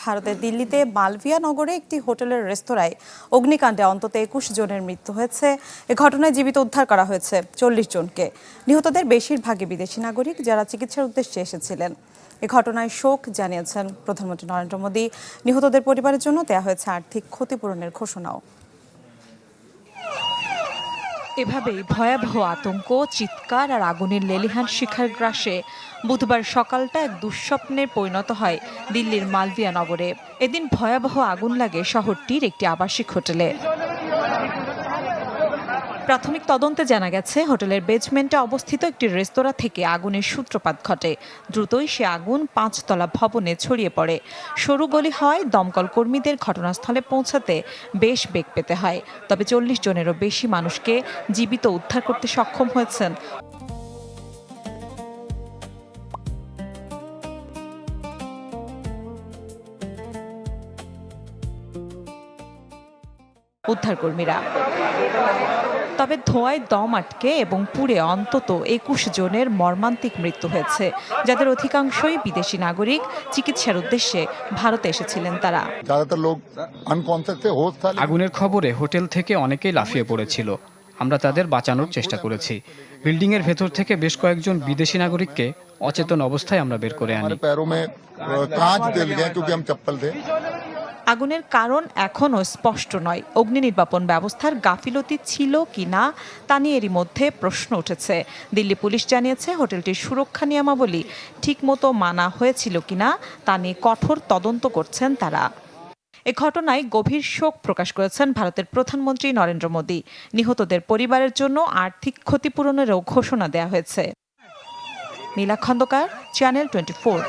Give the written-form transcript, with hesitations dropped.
ভারতের দিল্লিতে মালভিয়া নগরে একটি হোটেলের রেস্তোরাঁয় অগ্নিকাণ্ডে অন্তত 21 জনের মৃত্যু হয়েছে। এ ঘটনায় জীবিত উদ্ধার করা হয়েছে 40 জনকে। নিহতদের বেশিরভাগই বিদেশি নাগরিক, যারা চিকিৎসার উদ্দেশ্যে এসেছিলেন। এ ঘটনায় শোক জানিয়েছেন প্রধানমন্ত্রী নরেন্দ্র মোদী। নিহতদের পরিবারের জন্য দেয়া হয়েছে আর্থিক ক্ষতিপূরণের ঘোষণাও। এভাবেই ভয়াবহ আতঙ্ক, চিৎকার আর আগুনের লেলিহান শিখার গ্রাসে বুধবার সকালটা এক দুঃস্বপ্নের পরিণত হয় দিল্লির মালভিয়া নগরে। এদিন ভয়াবহ আগুন লাগে শহরটির একটি আবাসিক হোটেলে। প্রাথমিক তদন্তে জানা গেছে, হোটেলের বেজমেন্টে অবস্থিত একটি রেস্তোরাঁ থেকে আগুনের সূত্রপাত ঘটে। দ্রুতই সে আগুন 5 তলা ভবনে ছড়িয়ে পড়ে। সরু গলি হয়, দমকল কর্মীদের ঘটনাস্থলে পৌঁছাতে বেশ বেগ পেতে হয়। তবে 40 জনেরও বেশি মানুষকে জীবিত উদ্ধার করতে সক্ষম হয়েছেন। উদ্ধারকর্মীরা। তবে ধোঁয়ায় দম আটকে এবং পুড়ে অন্তত 21 জনের মর্মান্তিক মৃত্যু হয়েছে, যাদের অধিকাংশই বিদেশি নাগরিক। চিকিৎসার উদ্দেশ্যে ভারতে এসেছিলেন তারা। আগুনের খবরে হোটেল থেকে অনেকেই লাফিয়ে পড়েছিল। আমরা তাদের বাঁচানোর চেষ্টা করেছি। বিল্ডিং এর ভেতর থেকে বেশ কয়েকজন বিদেশি নাগরিককে অচেতন অবস্থায় আমরা বের করে আনি। আগুনের কারণ এখনও স্পষ্ট নয়। অগ্নি নির্বাপন ব্যবস্থার গাফিলতি ছিল কিনা তা নিয়ে এরই মধ্যে প্রশ্ন উঠেছে। দিল্লি পুলিশ জানিয়েছে, হোটেলটির সুরক্ষা নিয়মাবলী ঠিকমতো মানা হয়েছিল কিনা তা নিয়ে কঠোর তদন্ত করছেন তারা। এ ঘটনায় গভীর শোক প্রকাশ করেছেন ভারতের প্রধানমন্ত্রী নরেন্দ্র মোদী। নিহতদের পরিবারের জন্য আর্থিক ক্ষতিপূরণেরও ঘোষণা দেওয়া হয়েছে। নীলা খন্দকার, চ্যানেল 24।